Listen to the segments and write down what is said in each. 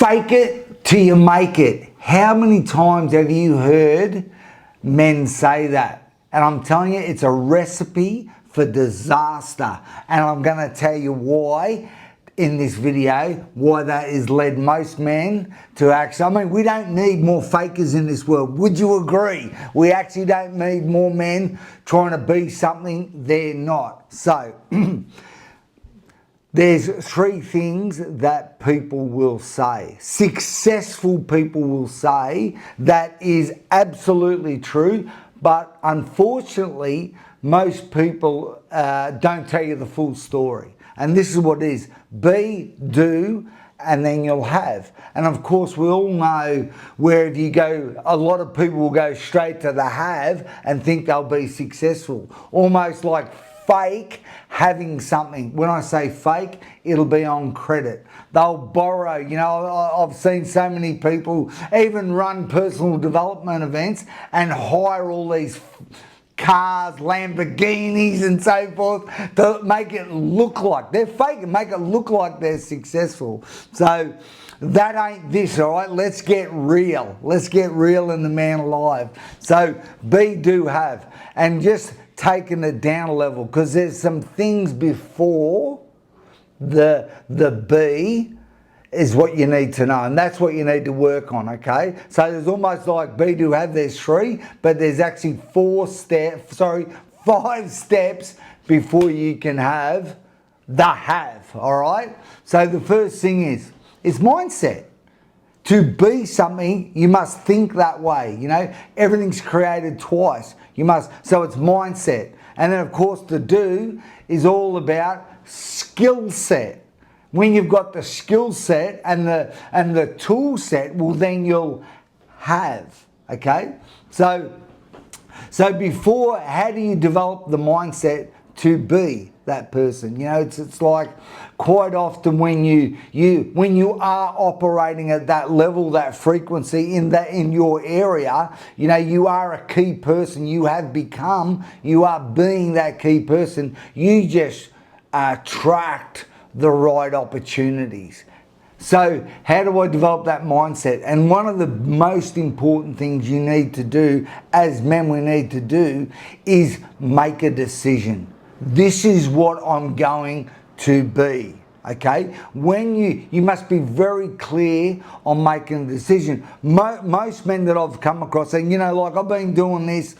Fake it till you make it. How many times have you heard men say that? And I'm telling you, it's a recipe for disaster. And I'm going to tell you why in this video, why that has led most men to actually, I mean, we don't need more fakers in this world. Would you agree? We actually don't need more men trying to be something they're not. So, there's three things that people will say. Successful people will say that is absolutely true, but unfortunately, most people don't tell you the full story. And this is what it is. Be, do, and then you'll have. And of course, we all know wherever you go, a lot of people will go straight to the have and think they'll be successful. Almost like fake having something. When I say fake, it'll be on credit. They'll borrow. You know, I've seen so many people even run personal development events and hire all these cars, Lamborghinis and so forth to make it look like they're fake and make it look like they're successful. So that ain't this, all right? Let's get real. Let's get real in the man alive. So be, do, have. And just taking it down a level, because there's some things before the be is what you need to know, and that's what you need to work on, okay? So there's almost like be, do, have, there's three, but there's actually five steps before you can have the have, all right? So the first thing is mindset. To be something, you must think that way, you know? Everything's created twice. So it's mindset. And then of course the do is all about skill set. When you've got the skill set and the tool set, well then you'll have, okay? So before, how do you develop the mindset to be that person? You know, it's like quite often when you are operating at that level, that frequency in your area, you know, you are a key person. You are being that key person. You just attract the right opportunities. So how do I develop that mindset? And one of the most important things you need to do, as men we need to do, is make a decision. This is what I'm going to be, okay? When you must be very clear on making a decision. Most men that I've come across, and you know, like I've been doing this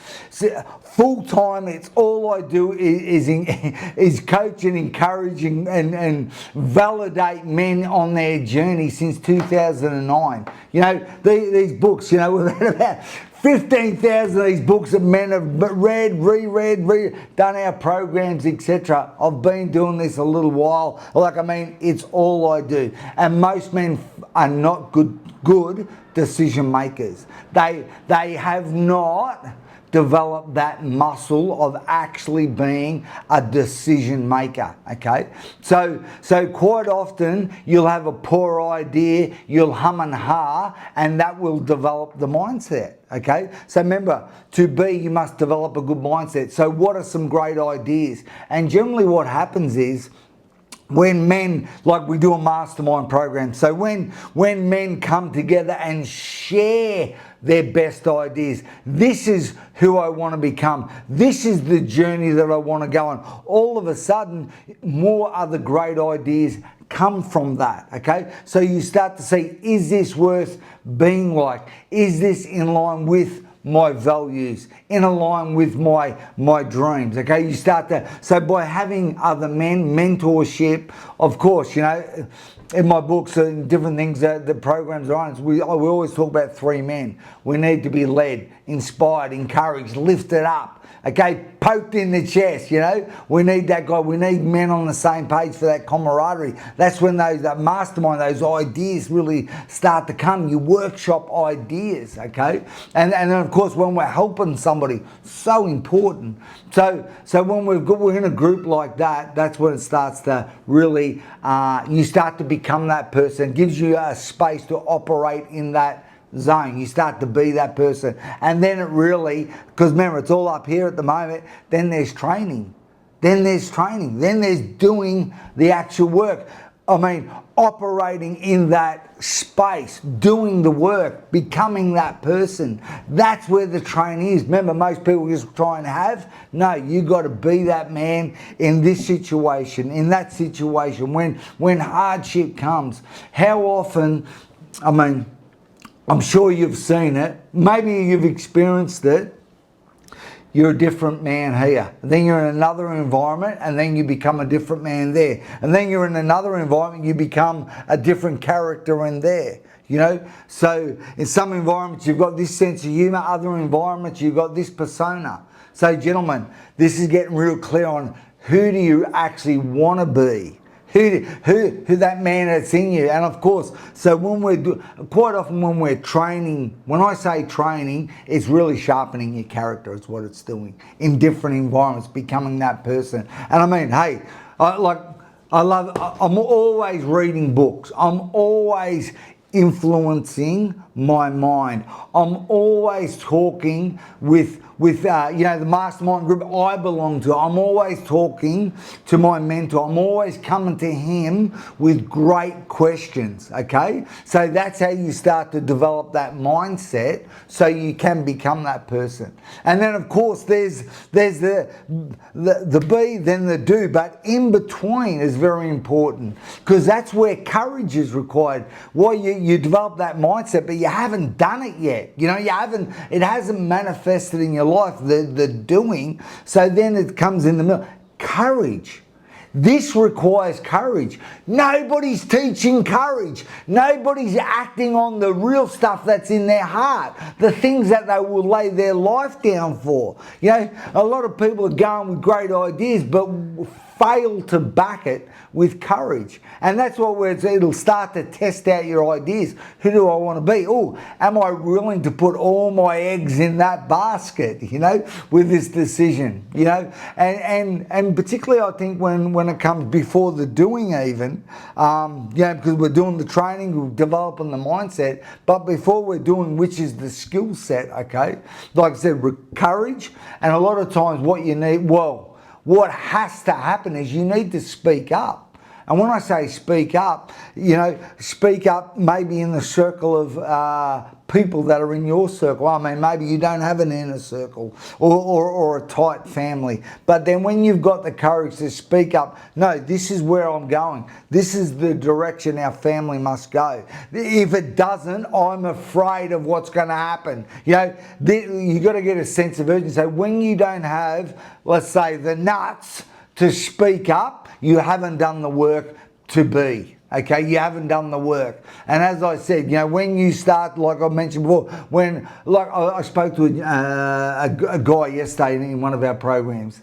full time, it's all I do is coach and encourage and validate men on their journey since 2009. You know, these books, you know, we've had about 15,000 of these books that men have read, reread, done our programs, etc. I've been doing this a little while. Like, I mean, it's all I do. And most men are not good decision makers. They have not developed that muscle of actually being a decision maker, okay? So quite often you'll have a poor idea, you'll hum and ha, and that will develop the mindset, okay? So remember, to be, you must develop a good mindset. So what are some great ideas? And generally what happens is, when men, like we do a mastermind program, so when men come together and share their best ideas, this is who I want to become, this is the journey that I want to go on, all of a sudden more other great ideas come from that, okay? So you start to see, is this worth being like? Is this in line with my values, in line with my dreams, okay? You start to, so by having other men, mentorship, of course, you know, in my books and different things that the programs are on, we always talk about three men. We need to be led, inspired, encouraged, lifted up, okay, poked in the chest, you know. We need that guy. We need men on the same page for that camaraderie. That's when that mastermind, those ideas really start to come. You workshop ideas, okay? And then of course when we're helping somebody, so important. So when we're in a group like that, that's when it starts to really, you start to become that person. It gives you a space to operate in that zone. You start to be that person, and then it really, because remember, it's all up here at the moment, then there's training, then there's doing the actual work. I mean, operating in that space, doing the work, becoming that person. That's where the training is. Remember, most people just try and have. No, you got to be that man in this situation, in that situation. When hardship comes, how often, I mean, I'm sure you've seen it. Maybe you've experienced it. You're a different man here. Then you're in another environment and then you become a different man there. And then you're in another environment, you become a different character in there. You know, so in some environments you've got this sense of humour, other environments you've got this persona. So gentlemen, this is getting real clear on who do you actually want to be. Who that man that's in you. And of course, so when quite often when we're training, when I say training, it's really sharpening your character is what it's doing in different environments, becoming that person. And I mean, hey, I'm always reading books. I'm always influencing my mind. I'm always talking with the mastermind group I belong to. I'm always talking to my mentor. I'm always coming to him with great questions, okay? So that's how you start to develop that mindset so you can become that person. And then of course there's the be, then the do, but in between is very important because that's where courage is required. Well, you develop that mindset, but you haven't done it yet. You know, it hasn't manifested in your life, the doing. So then it comes in the middle. Courage. This requires courage. Nobody's teaching courage. Nobody's acting on the real stuff that's in their heart, the things that they will lay their life down for. You know, a lot of people are going with great ideas, but fail to back it with courage. And that's what it'll start to test out your ideas. Who do I want to be? Oh, am I willing to put all my eggs in that basket, you know, with this decision, you know? And particularly I think when it comes before the doing even, because we're doing the training, we're developing the mindset, but before we're doing, which is the skill set, okay? Like I said, courage, and a lot of times what you need, what has to happen is you need to speak up. And when I say speak up, you know, speak up maybe in the circle of people that are in your circle. I mean, maybe you don't have an inner circle or a tight family. But then when you've got the courage to speak up, no, this is where I'm going. This is the direction our family must go. If it doesn't, I'm afraid of what's going to happen. You know, you got to get a sense of urgency. So when you don't have, let's say, the nuts to speak up, you haven't done the work to be. Okay, you haven't done the work. And as I said, you know, when you start, like I mentioned before, I spoke to a guy yesterday in one of our programs,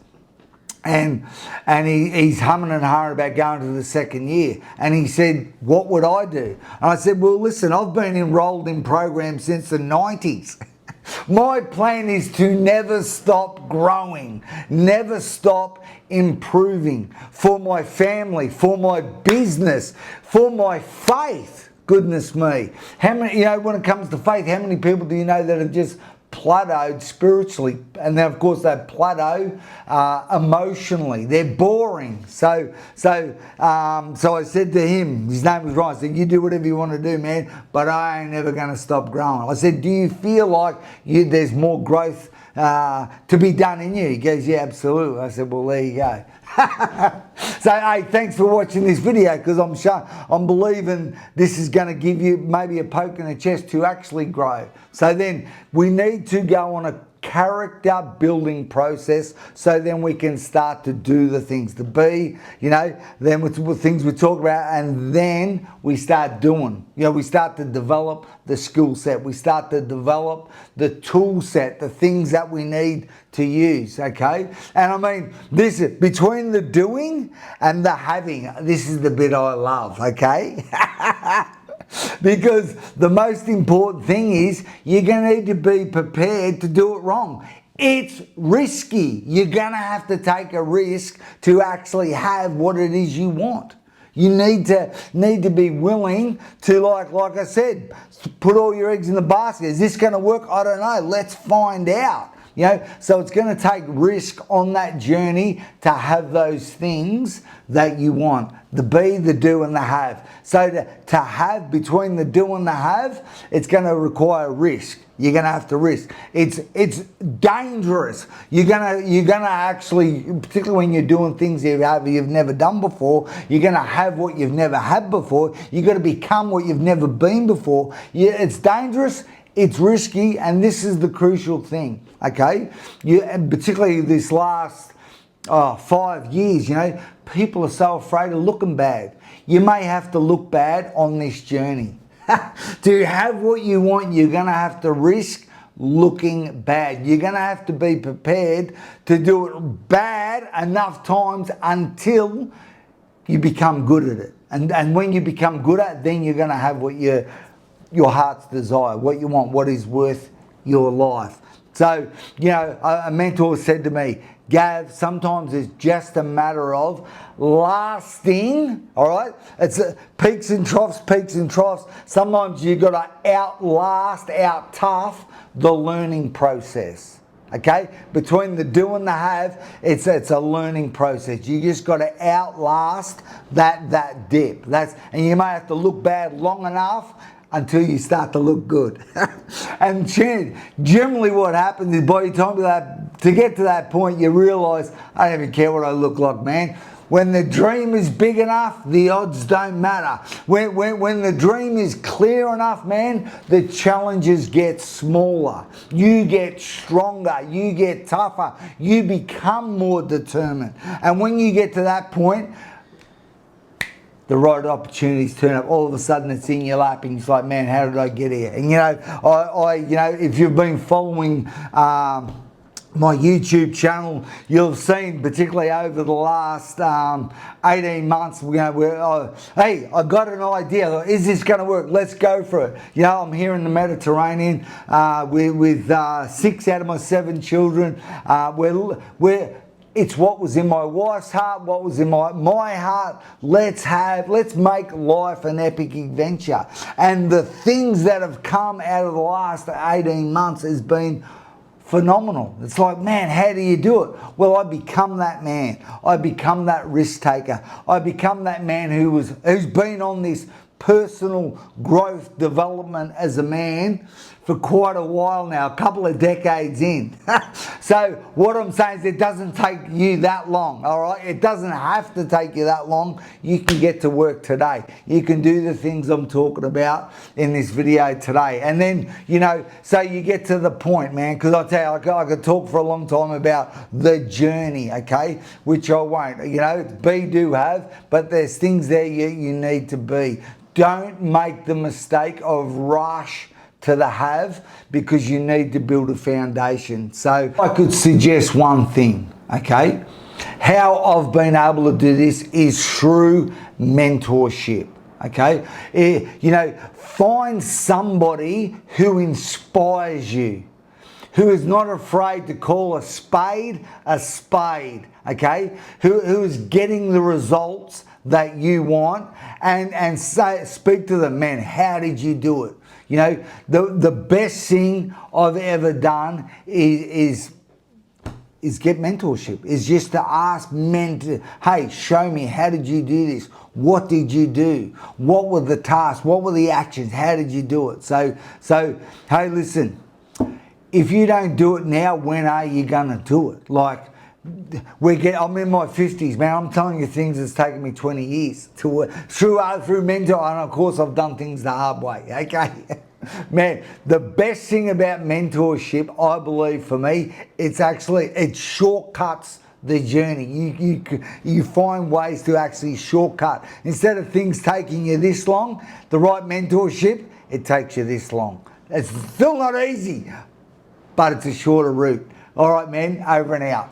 and he's humming and hawing about going to the second year. And he said, what would I do? And I said, well, listen, I've been enrolled in programs since the 90s. My plan is to never stop growing, never stop improving for my family, for my business, for my faith. Goodness me. How many, you know, when it comes to faith, how many people do you know that have just plateaued spiritually? And then of course they plateau emotionally. They're boring. So I said to him, his name was Ryan, I said, you do whatever you want to do, man, but I ain't never going to stop growing. I said, do you feel like there's more growth to be done in you? He goes, yeah, absolutely. I said, well, there you go. So, hey, thanks for watching this video, because I'm believing this is going to give you maybe a poke in the chest to actually grow. So then we need to go on a character building process, so then we can start to do the things, to be, you know, then with things we talk about, and then we start doing, you know, we start to develop the skill set, we start to develop the tool set, the things that we need to use, okay? And I mean, this is between the doing and the having, this is the bit I love, okay? Because the most important thing is you're going to need to be prepared to do it wrong. It's risky. You're going to have to take a risk to actually have what it is you want. You need to be willing to, like I said, put all your eggs in the basket. Is this going to work? I don't know. Let's find out. You know, so it's going to take risk on that journey to have those things that you want. The be, the do, and the have. So to have, between the do and the have, it's going to require risk. You're going to have to risk. It's dangerous. You're gonna actually, particularly when you're doing things you've never done before, you're going to have what you've never had before. You've got to become what you've never been before. It's dangerous. It's risky, and this is the crucial thing. Okay, and particularly this last 5 years, you know, people are so afraid of looking bad. You may have to look bad on this journey. To have what you want, you're going to have to risk looking bad. You're going to have to be prepared to do it bad enough times until you become good at it. And when you become good at it, then you're going to have what your heart's desire, what you want, what is worth your life. So, you know, a mentor said to me, Gav, sometimes it's just a matter of lasting, all right? It's peaks and troughs, peaks and troughs. Sometimes you've got to outlast, out-tough the learning process, okay? Between the do and the have, it's a learning process. You just got to outlast that dip. And you may have to look bad long enough until you start to look good. And generally what happens is by the time to get to that point, you realise, I don't even care what I look like, man. When the dream is big enough, the odds don't matter. When the dream is clear enough, man, the challenges get smaller. You get stronger. You get tougher. You become more determined. And when you get to that point, the right opportunities turn up. All of a sudden, it's in your lap, and it's like, man, how did I get here? And you know, if you've been following my YouTube channel, you'll have seen, particularly over the last 18 months, you know, hey, I got an idea. Is this going to work? Let's go for it. You know, I'm here in the Mediterranean with 6 out of my 7 children. It's what was in my wife's heart, what was in my heart. Let's make life an epic adventure. And the things that have come out of the last 18 months has been phenomenal. It's like, man, how do you do it? Well, I become that man. I become that risk taker. I become that man who's been on this personal growth development as a man for quite a while now, a couple of decades in. So what I'm saying is it doesn't take you that long, all right? It doesn't have to take you that long. You can get to work today. You can do the things I'm talking about in this video today. And then, you know, so you get to the point, man, because I tell you, I could talk for a long time about the journey, okay, which I won't. You know, it's be, do, have, but there's things there you need to be. Don't make the mistake of rush to the have, because you need to build a foundation. So I could suggest one thing, okay? How I've been able to do this is through mentorship, okay? You know, find somebody who inspires you, who is not afraid to call a spade, okay? Who is getting the results that you want, and speak to them, man, how did you do it? You know, the best thing I've ever done is get mentorship, is just to ask men to, hey, show me, how did you do this? What did you do? What were the tasks? What were the actions? How did you do it? So hey, listen, if you don't do it now, when are you gonna do it? Like, I'm in my 50s, man. I'm telling you things that's taken me 20 years to work through mentor, and of course I've done things the hard way, okay? Man, the best thing about mentorship, I believe, for me, it shortcuts the journey. You find ways to actually shortcut. Instead of things taking you this long, the right mentorship, it takes you this long. It's still not easy, but it's a shorter route. All right, man, over and out.